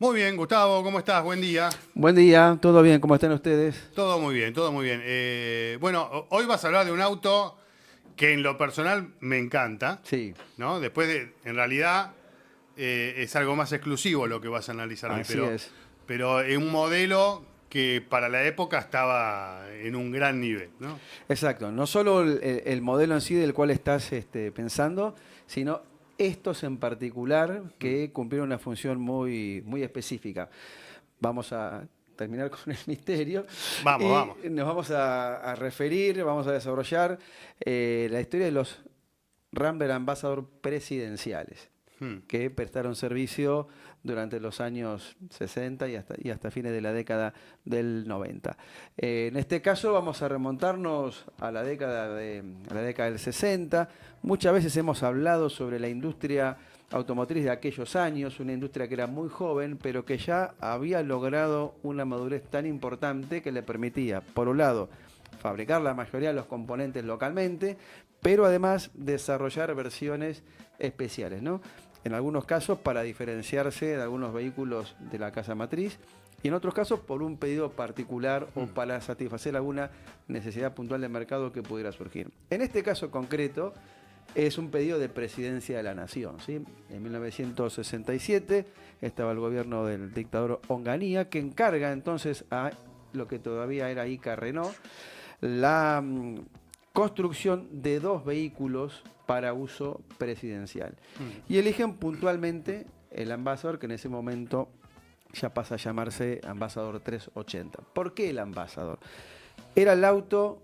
Muy bien, Gustavo, ¿cómo estás? Buen día. Buen día, ¿todo bien? ¿Cómo están ustedes? Todo muy bien, todo muy bien. Bueno, hoy vas a hablar de un auto que en lo personal me encanta, Sí, ¿no? En realidad, es algo más exclusivo lo que vas a analizar hoy, así es. pero es un modelo que para la época estaba en un gran nivel, ¿no? Exacto, no solo el modelo en sí del cual estás pensando, sino estos en particular Mm. que cumplieron una función muy específica. Vamos a terminar con el misterio Vamos, y vamos. nos vamos a referir, vamos a desarrollar la historia de los Rambler Ambassador presidenciales, Mm. que prestaron servicio durante los años 60 y hasta fines de la década del 90. En este caso vamos a remontarnos a a la década del 60. Muchas veces hemos hablado sobre la industria automotriz de aquellos años, una industria que era muy joven, pero que ya había logrado una madurez tan importante que le permitía, por un lado, fabricar la mayoría de los componentes localmente, pero además desarrollar versiones especiales, ¿no? En algunos casos para diferenciarse de algunos vehículos de la casa matriz y en otros casos por un pedido particular o Mm. para satisfacer alguna necesidad puntual de mercado que pudiera surgir. En este caso concreto es un pedido de presidencia de la nación, ¿sí? En 1967 estaba el gobierno del dictador Onganía que encarga entonces a lo que todavía era Ica Renault la construcción de dos vehículos para uso presidencial. Mm. Y eligen puntualmente el Ambassador, que en ese momento ya pasa a llamarse Ambassador 380. ¿Por qué el Ambassador? Era el auto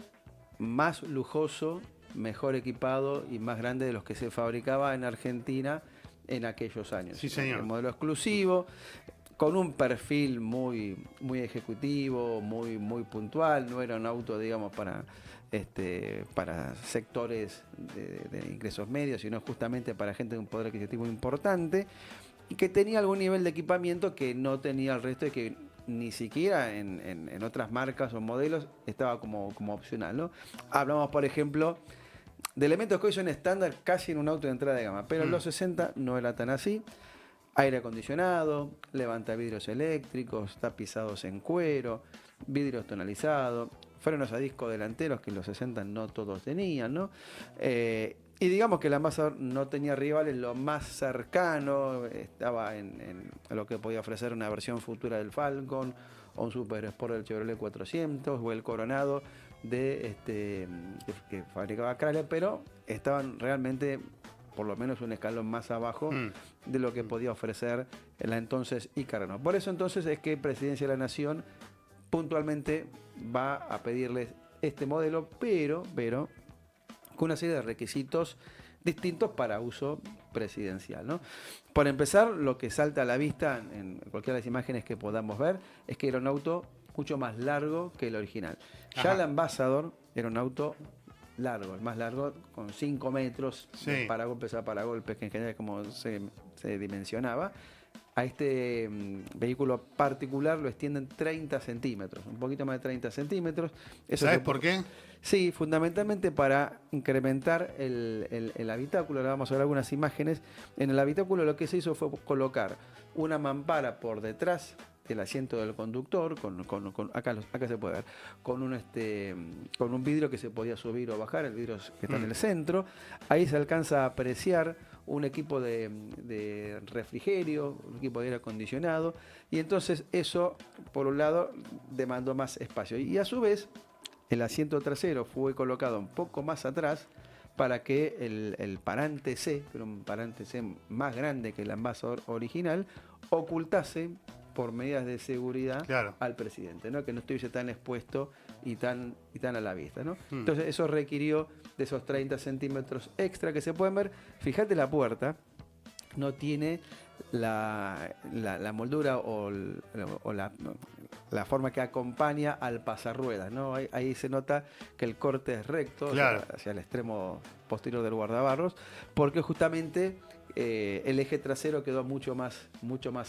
más lujoso, mejor equipado y más grande de los que se fabricaba en Argentina en aquellos años. Sí, El señor. modelo exclusivo, con un perfil muy ejecutivo, muy puntual, no era un auto, digamos, para sectores de ingresos medios, sino justamente para gente de un poder adquisitivo importante y que tenía algún nivel de equipamiento que no tenía el resto y que ni siquiera en otras marcas o modelos estaba como opcional, ¿no? Hablamos, por ejemplo, de elementos que hoy son estándar casi en un auto de entrada de gama, pero en Mm. los 60 no era tan así. Aire acondicionado, levantavidrios eléctricos, tapizados en cuero, vidrios tonalizados, frenos a disco delanteros que en los 60 no todos tenían, ¿no? Y digamos que el Ambassador no tenía rivales, lo más cercano estaba en lo que podía ofrecer una versión futura del Falcon, o un Super Sport del Chevrolet 400, o el Coronado que fabricaba Chrysler, pero estaban realmente por lo menos un escalón más abajo Mm. de lo que podía ofrecer la entonces Ica Renault. Por eso entonces es que Presidencia de la Nación puntualmente va a pedirles este modelo, pero con una serie de requisitos distintos para uso presidencial, ¿no? Por empezar, lo que salta a la vista en cualquiera de las imágenes que podamos ver es que era un auto mucho más largo que el original. Ya el Ajá. Ambassador era un auto largo, el más largo, con 5 metros, de Sí. paragolpes a paragolpes, que en general es como se dimensionaba. A este vehículo particular lo extienden 30 centímetros, un poquito más de 30 centímetros. Eso ¿Sabes por qué? Sí, fundamentalmente para incrementar el habitáculo. Ahora vamos a ver algunas imágenes. En el habitáculo lo que se hizo fue colocar una mampara por detrás del asiento del conductor, acá se puede ver, con un vidrio que se podía subir o bajar, el vidrio que está en Mm. el centro. Ahí se alcanza a apreciar un equipo de refrigerio, un equipo de aire acondicionado, y entonces eso, por un lado, demandó más espacio. Y a su vez, el asiento trasero fue colocado un poco más atrás para que el parante C, pero un parante C más grande que el Ambassador original, ocultase por medidas de seguridad Claro. al presidente, ¿no? Que no estuviese tan expuesto y tan a la vista, ¿no? Mm. Entonces eso requirió de esos 30 centímetros extra que se pueden ver. Fíjate la puerta, no tiene la moldura o la forma que acompaña al pasarruedas, ¿no? Ahí se nota que el corte es recto, o sea, Claro. hacia el extremo posterior del guardabarros, porque justamente el eje trasero quedó mucho más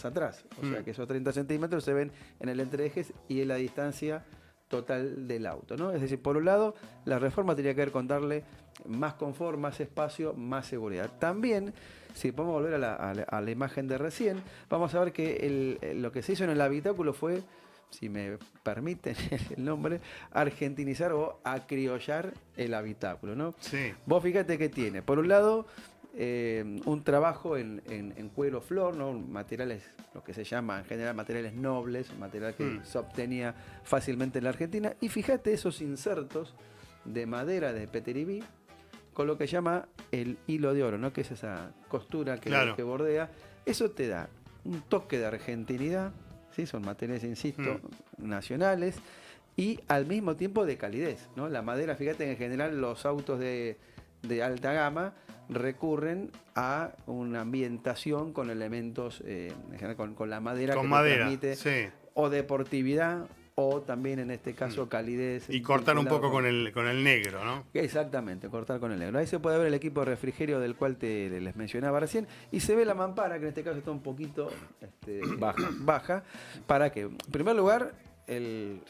atrás. O sea Mm. que esos 30 centímetros se ven en el entreejes y en la distancia total del auto, ¿no? Es decir, por un lado, la reforma tenía que ver con darle más confort, más espacio, más seguridad. También, si podemos volver a la imagen de recién, vamos a ver que lo que se hizo en el habitáculo fue, si me permiten el nombre, argentinizar o acriollar el habitáculo, ¿no? Sí. Vos fíjate que tiene, por un lado, un trabajo en cuero flor, ¿no? Materiales, lo que se llama en general materiales nobles, material que se obtenía fácilmente en la Argentina. Y fíjate esos insertos de madera de Peteribí con lo que llama el hilo de oro, ¿no? Que es esa costura que, claro, que bordea. Eso te da un toque de argentinidad, ¿sí? Son materiales, insisto, nacionales y al mismo tiempo de calidez, ¿no? La madera, fíjate que en general los autos de alta gama recurren a una ambientación con elementos, en general con la madera con que madera, te transmite sí. o deportividad o también en este caso calidez. Y cortar un poco con el negro, ¿no? Exactamente, cortar con el negro. Ahí se puede ver el equipo de refrigerio del cual les mencionaba recién y se ve la mampara que en este caso está un poquito baja para que, en primer lugar, el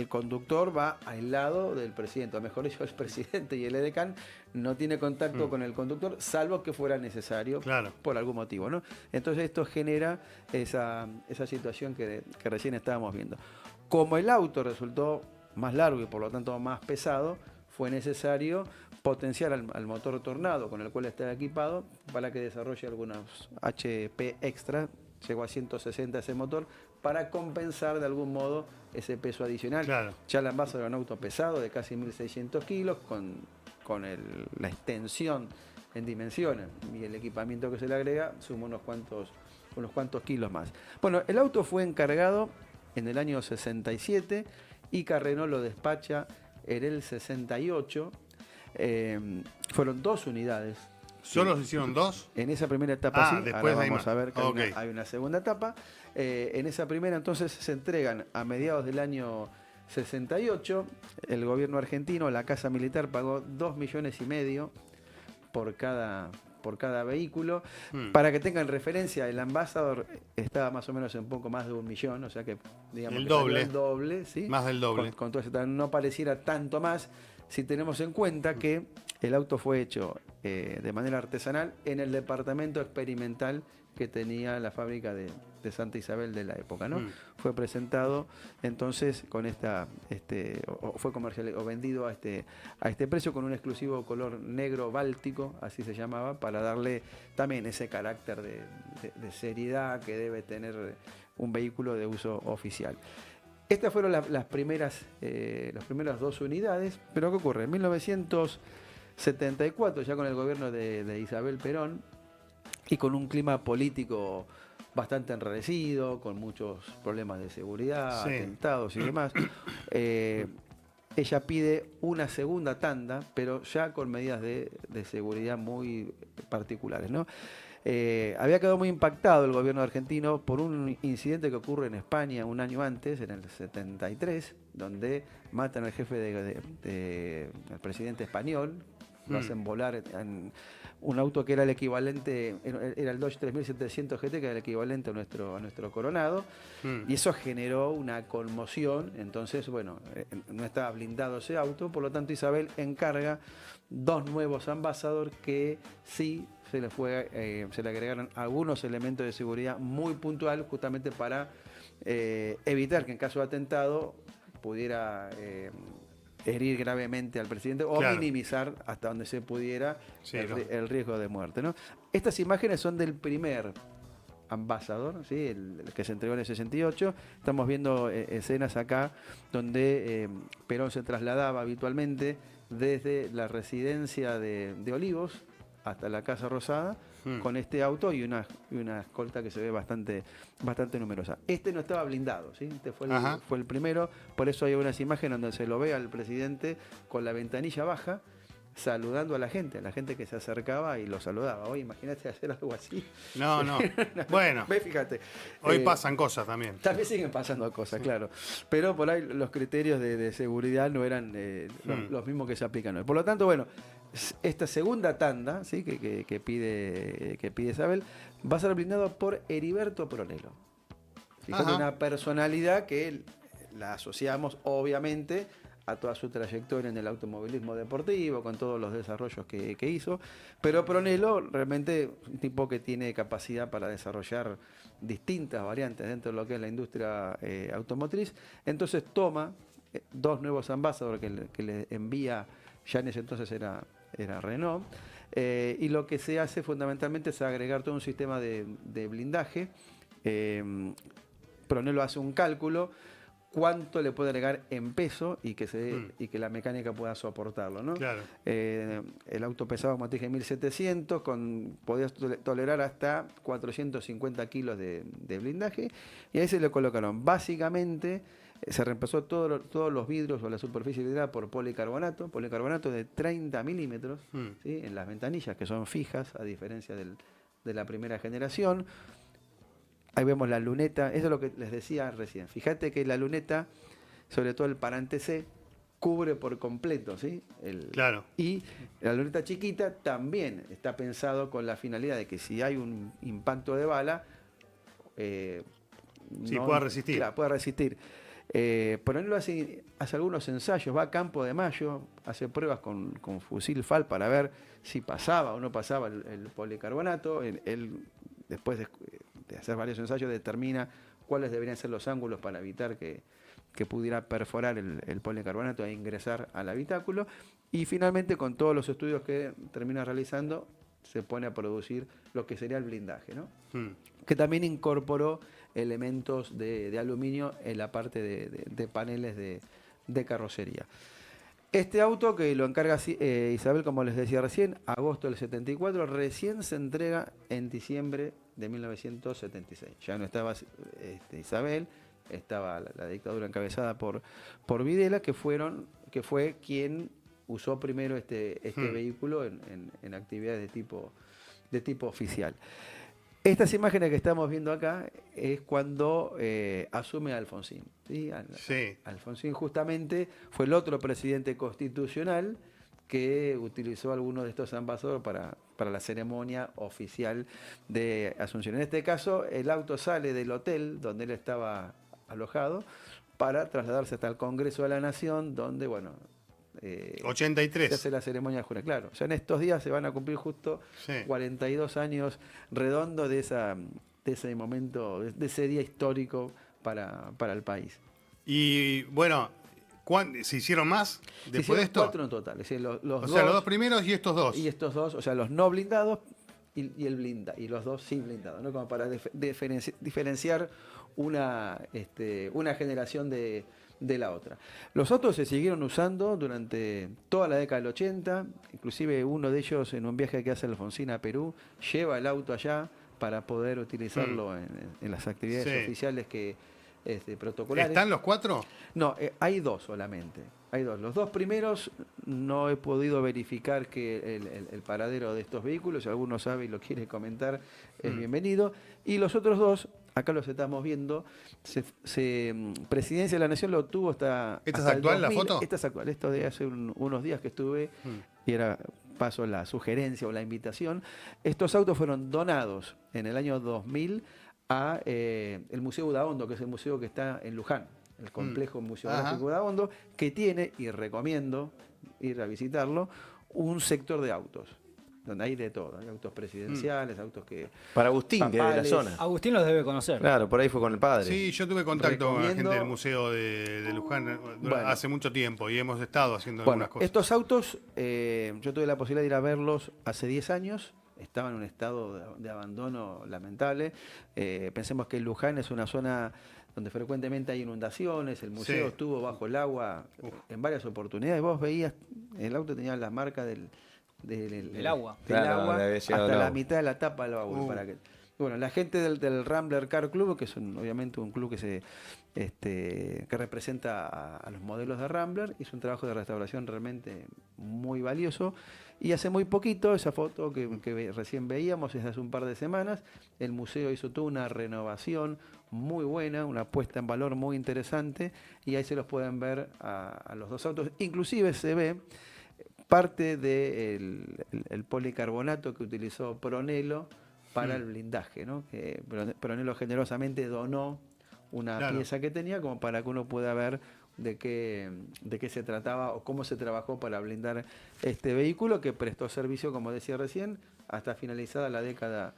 conductor va aislado del presidente, o mejor dicho, el presidente y el edecán no tiene contacto con el conductor, salvo que fuera necesario, claro, por algún motivo, ¿no? Entonces esto genera esa situación que recién estábamos viendo. Como el auto resultó más largo y por lo tanto más pesado, fue necesario potenciar al motor Tornado con el cual está equipado para que desarrolle algunos HP extra. Llegó a 160 ese motor para compensar de algún modo ese peso adicional. claro. Ya la Ambassador era un auto pesado de casi 1.600 kilos con la extensión en dimensiones y el equipamiento que se le agrega suma unos cuantos kilos más. Bueno, el auto fue encargado en el año 67 y Carrenó lo despacha en el 68. Fueron 2 unidades. ¿Solo se hicieron 2? En esa primera etapa sí, después ahora hay vamos más. a ver que Okay. hay una segunda etapa. En esa primera entonces se entregan a mediados del año 68, el gobierno argentino, la Casa Militar pagó 2,5 millones por cada vehículo. Para que tengan referencia, el Ambassador estaba más o menos en poco más de 1 millón, o sea que digamos El que doble. el doble, ¿sí? Más del doble. Con todo eso, no pareciera tanto más si tenemos en cuenta que el auto fue hecho de manera artesanal en el departamento experimental que tenía la fábrica de Santa Isabel de la época, ¿no? Fue presentado entonces con fue comercial o vendido a este precio con un exclusivo color negro báltico, así se llamaba, para darle también ese carácter de seriedad que debe tener un vehículo de uso oficial. Estas fueron las primeras 2 unidades, pero ¿qué ocurre? En 1974, ya con el gobierno de Isabel Perón y con un clima político bastante enrarecido, con muchos problemas de seguridad, sí, atentados y demás, ella pide una segunda tanda, pero ya con medidas de seguridad muy particulares, ¿no? Había quedado muy impactado el gobierno argentino por un incidente que ocurre en España un año antes, en el 73, donde matan al jefe del presidente español, lo hacen volar en un auto que era el equivalente, era el Dodge 3700 GT, que era el equivalente a nuestro Coronado, y eso generó una conmoción. Entonces, bueno, no estaba blindado ese auto, por lo tanto Isabel encarga 2 nuevos Ambassador que sí se le agregaron algunos elementos de seguridad muy puntual, justamente para evitar que en caso de atentado pudiera herir gravemente al presidente o claro, minimizar hasta donde se pudiera sí, el riesgo de muerte, ¿no? Estas imágenes son del primer Ambassador, ¿sí? el que se entregó en el 68. Estamos viendo escenas acá donde Perón se trasladaba habitualmente desde la residencia de Olivos hasta la Casa Rosada con este auto y una escolta que se ve bastante numerosa. Este no estaba blindado, ¿sí? Este fue el primero, por eso hay unas imágenes donde se lo ve al presidente con la ventanilla baja, saludando a la gente que se acercaba y lo saludaba. Hoy imagínate hacer algo así. No. Bueno. Ve, fíjate. Hoy pasan cosas también. También siguen pasando cosas, claro. Pero por ahí los criterios de seguridad no eran los mismos que se aplican hoy. Por lo tanto, bueno, esta segunda tanda, ¿sí? que pide Isabel va a ser blindado por Heriberto Pronello. Fíjate, una personalidad que la asociamos obviamente a toda su trayectoria en el automovilismo deportivo, con todos los desarrollos que hizo, pero Pronello realmente es un tipo que tiene capacidad para desarrollar distintas variantes dentro de lo que es la industria automotriz. Entonces toma dos nuevos ambassadors que le envía, ya en ese entonces era Renault, y lo que se hace fundamentalmente es agregar todo un sistema de blindaje. Pronello hace un cálculo cuánto le puede agregar en peso y que la mecánica pueda soportarlo, ¿no? Claro. El auto pesaba, como te dije, 1700, podía tolerar hasta 450 kilos de blindaje, y ahí se le colocaron básicamente, se reemplazó todos los vidrios o la superficie vidriada por policarbonato de 30 milímetros, ¿sí? En las ventanillas, que son fijas, a diferencia de la primera generación. Ahí vemos la luneta, eso es lo que les decía recién. Fíjate que la luneta, sobre todo el parante C, cubre por completo, ¿sí? Claro. Y la luneta chiquita también está pensado con la finalidad de que si hay un impacto de bala, pueda resistir. Claro, pueda resistir. Pronello hace algunos ensayos, va a Campo de Mayo, hace pruebas con fusil FAL para ver si pasaba o no pasaba el policarbonato. Él, después de hacer varios ensayos, determina cuáles deberían ser los ángulos para evitar que pudiera perforar el policarbonato e ingresar al habitáculo. Y finalmente, con todos los estudios que termina realizando, se pone a producir lo que sería el blindaje, ¿no? Que también incorporó elementos de aluminio en la parte de paneles de carrocería. Este auto, que lo encarga Isabel, como les decía recién, agosto del 74, recién se entrega en diciembre de 1976. Ya no estaba Isabel, estaba la dictadura encabezada por Videla, que fue quien usó primero este vehículo en actividades de tipo oficial. Estas imágenes que estamos viendo acá es cuando asume Alfonsín, ¿sí? Alfonsín justamente fue el otro presidente constitucional que utilizó algunos de estos ambasadores para la ceremonia oficial de Asunción. En este caso, el auto sale del hotel donde él estaba alojado para trasladarse hasta el Congreso de la Nación, donde, bueno, 83. se hace la ceremonia de juramento. Claro, ya en estos días se van a cumplir justo 42 años redondos de ese momento, de ese día histórico para el país. Y bueno, ¿se hicieron más después de esto? 4 en total. Es decir, los los dos primeros y estos dos. Y estos dos, o sea, los no blindados y los dos sí blindados, ¿no? Como para diferenciar una generación de la otra. Los autos se siguieron usando durante toda la década del 80, inclusive uno de ellos, en un viaje que hace Alfonsín a Perú, lleva el auto allá para poder utilizarlo en las actividades oficiales protocolares. ¿Están los 4? No, hay 2 solamente. Hay 2. Los 2 primeros no he podido verificar que el paradero de estos vehículos, si alguno sabe y lo quiere comentar, es bienvenido. Y los otros 2, acá los estamos viendo, Presidencia de la Nación lo tuvo hasta... ¿Esta es actual, 2000, la foto? Esta es actual. Esto de hace unos días que estuve y paso la sugerencia o la invitación. Estos autos fueron donados en el año 2000 a el Museo Udaondo, que es el museo que está en Luján, el complejo museográfico Udaondo, que tiene, y recomiendo ir a visitarlo, un sector de autos, donde hay de todo. Hay autos presidenciales, autos que... Para Agustín, que es de la zona. Agustín los debe conocer. Claro, por ahí fue con el padre. Sí, yo tuve contacto con la gente del Museo de Luján hace mucho tiempo y hemos estado haciendo algunas cosas. Estos autos, yo tuve la posibilidad de ir a verlos hace 10 años. Estaba en un estado de abandono lamentable. Pensemos que Luján es una zona donde frecuentemente hay inundaciones. El museo estuvo bajo el agua en varias oportunidades. Vos veías, el auto tenía la marca del agua. Hasta la mitad de la tapa del baúl. Bueno, la gente del Rambler Car Club, que es obviamente un club que representa a los modelos de Rambler, hizo un trabajo de restauración realmente muy valioso. Y hace muy poquito, esa foto que recién veíamos, es de hace un par de semanas, el museo hizo toda una renovación muy buena, una puesta en valor muy interesante, y ahí se los pueden ver a los 2 autos. Inclusive se ve parte del policarbonato que utilizó Pronello para el blindaje, ¿no? Que Pronello generosamente donó una Claro. pieza que tenía como para que uno pueda ver de qué se trataba o cómo se trabajó para blindar este vehículo que prestó servicio, como decía recién, hasta finalizada la década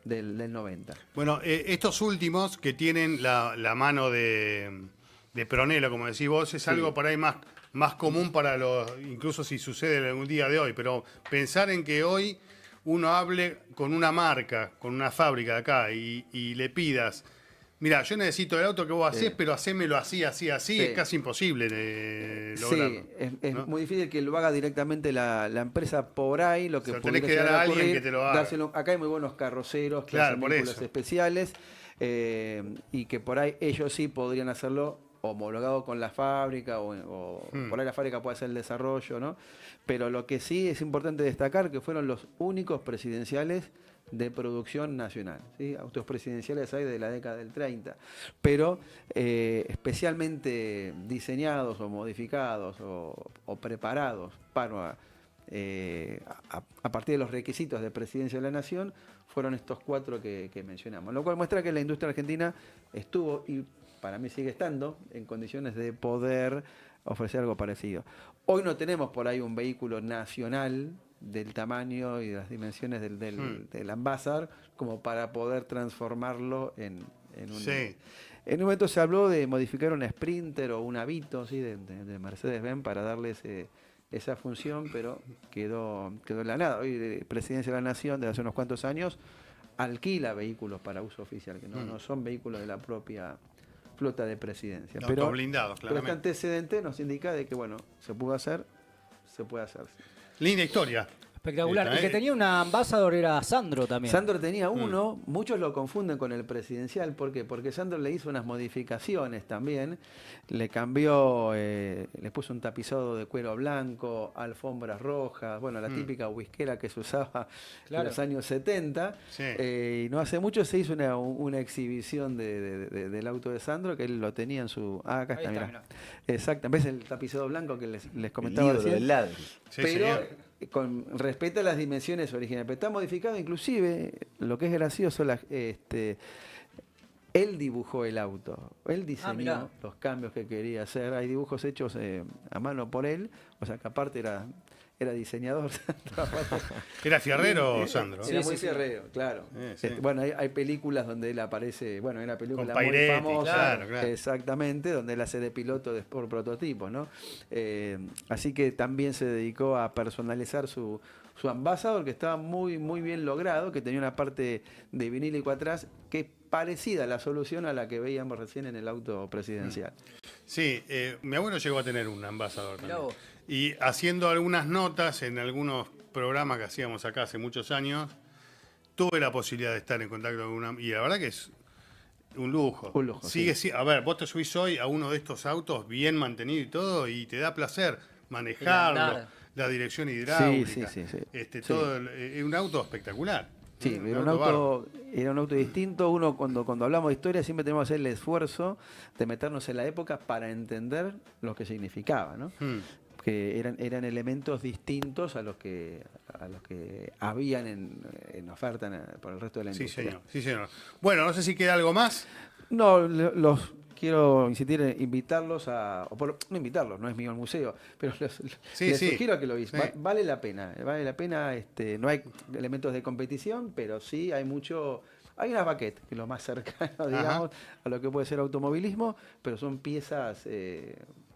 del 90. Bueno, estos últimos que tienen la mano de Pronelo, como decís vos, es Sí. algo por ahí más común para los, incluso si sucede en algún día de hoy, pero pensar en que hoy uno hable con una marca, con una fábrica de acá y le pidas, mira, yo necesito el auto que vos hacés, Sí. pero hacémelo así, así, así, Sí. es casi imposible lograrlo. Sí, es ¿no? muy difícil que lo haga directamente la empresa por ahí, lo que O sea, podría tenés que dar llegar a alguien ocurrir, que te lo haga. dárselo- acá hay muy buenos carroceros que Claro, hacen por vehículos eso. especiales y que por ahí ellos sí podrían hacerlo homologado con la fábrica o por ahí la fábrica puede hacer el desarrollo, ¿no? Pero lo que sí es importante destacar que fueron los únicos presidenciales de producción nacional, ¿sí? Autos presidenciales hay de la década del 30, pero especialmente diseñados o modificados o preparados para a partir de los requisitos de presidencia de la nación fueron estos 4 que mencionamos, lo cual muestra que la industria argentina estuvo y para mí sigue estando en condiciones de poder ofrecer algo parecido. Hoy no tenemos por ahí un vehículo nacional del tamaño y de las dimensiones del Ambassador como para poder transformarlo en un... Sí. En un momento se habló de modificar un Sprinter o un Avito, ¿sí? de Mercedes-Benz para darle esa función, pero quedó en la nada. Hoy la Presidencia de la Nación, de hace unos cuantos años, alquila vehículos para uso oficial, que no son vehículos de la propia flota de presidencia. Pero Autoblindados, pero este claramente. antecedente nos indica de que, bueno, se puede hacer. Linda historia. Espectacular. Esta, El que tenía una Ambassador era Sandro también. Sandro tenía uno, muchos lo confunden con el presidencial, ¿por qué? Porque Sandro le hizo unas modificaciones también, le cambió, le puso un tapizado de cuero blanco, alfombras rojas, bueno, la típica whiskera que se usaba Claro. en los años 70, Sí. y no hace mucho se hizo una exhibición del auto de Sandro, que él lo tenía en su... Ah, acá Ahí está, está, mirá. mirá. Exacto, ves el tapizado blanco que les El comentaba ídolo recién. del ladri. Sí, pero señor. respeta las dimensiones originales. Pero está modificado, inclusive, lo que es gracioso, él dibujó el auto, él diseñó mirá. los cambios que quería hacer. Hay dibujos hechos a mano por él, o sea que aparte era diseñador. Era fierrero, Sandro. Era Sí, muy sí, sí. fierrero, claro. Sí. Bueno, hay películas donde él aparece, bueno, hay una película Con muy Pairetti, famosa, claro. exactamente, donde él hace de piloto por prototipos, ¿no? Así que también se dedicó a personalizar su Ambassador, que estaba muy, muy bien logrado, que tenía una parte de vinílico atrás, que es parecida a la solución a la que veíamos recién en el auto presidencial. Sí, mi abuelo llegó a tener un ambasador Mirá también. vos. Y haciendo algunas notas en algunos programas que hacíamos acá hace muchos años, tuve la posibilidad de estar en contacto con una... Y la verdad que es un lujo. Un lujo, Sigue, sí. a ver, vos te subís hoy a uno de estos autos bien mantenido y todo, y te da placer manejarlo, andar. la dirección hidráulica. Sí. Todo es un auto espectacular. Sí, Un era bárbaro. un auto distinto. Uno cuando hablamos de historia siempre tenemos que hacer el esfuerzo de meternos en la época para entender lo que significaba, ¿no? Que eran elementos distintos a los que habían en oferta por el resto de la Sí, industria. señor. Sí, señor. Bueno, no sé si queda algo más. No, los quiero insistir en invitarlos no invitarlos, no es mío el museo, pero Sí, les sí. sugiero a que lo visiten. Sí. Vale la pena, no hay elementos de competición, pero sí hay unas baquettes, que es lo más cercano, digamos, a lo que puede ser automovilismo, pero son piezas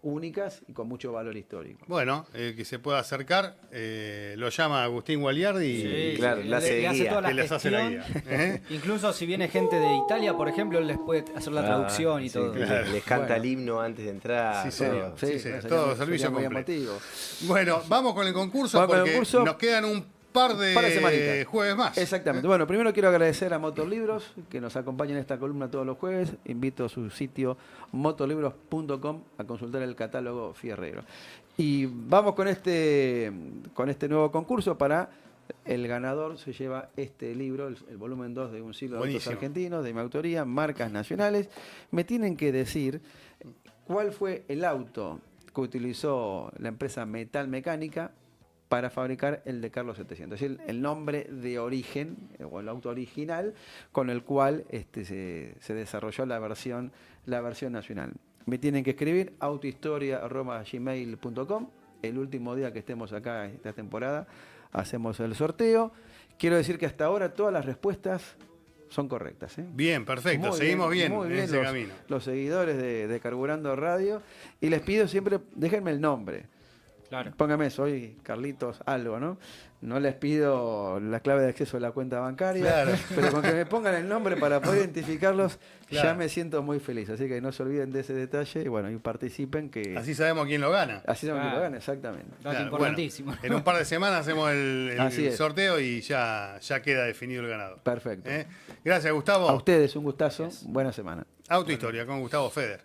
únicas y con mucho valor histórico. Bueno, el que se pueda acercar lo llama Agustín Gualiardi y claro, le hace hace guía, toda la que les hace la guía. gestión. Incluso si viene gente de Italia, por ejemplo, él les puede hacer la traducción y sí, todo. claro. Les canta Bueno. el himno antes de entrar. Sí, señor. todo. Sí, sería- todo sería servicio muy completo. emotivo. Bueno, vamos con el concurso Vamos con el porque concurso. nos quedan un par de semanitas. jueves más. Exactamente. Bueno, primero quiero agradecer a Motorlibros, que nos acompaña en esta columna todos los jueves. Invito a su sitio motorlibros.com a consultar el catálogo fierrero. Y vamos con este nuevo concurso para... El ganador se lleva este libro, el volumen 2 de Un siglo de autos Buenísimo. argentinos, de mi autoría, marcas nacionales. Me tienen que decir cuál fue el auto que utilizó la empresa Metal Mecánica para fabricar el de Carlos 700. Es decir, el nombre de origen, o el auto original, con el cual se desarrolló la versión nacional. Me tienen que escribir autohistoria@gmail.com. El último día que estemos acá esta temporada, hacemos el sorteo. Quiero decir que hasta ahora todas las respuestas son correctas. Bien, perfecto. Seguimos bien muy en ese camino. Los seguidores de Carburando Radio. Y les pido siempre, déjenme el nombre. Claro. Póngame, soy Carlitos algo, ¿no? No les pido la clave de acceso a la cuenta bancaria, Claro. pero con que me pongan el nombre para poder identificarlos, Claro. ya me siento muy feliz. Así que no se olviden de ese detalle y bueno, y participen que... Así sabemos quién lo gana. Así se me Claro. lo ganan, exactamente. Dato Claro, importantísimo. bueno, en un par de semanas hacemos el Así es. sorteo y ya queda definido el ganador. Perfecto. Gracias, Gustavo. A ustedes un gustazo. Buena semana. Autohistoria con Gustavo Feder.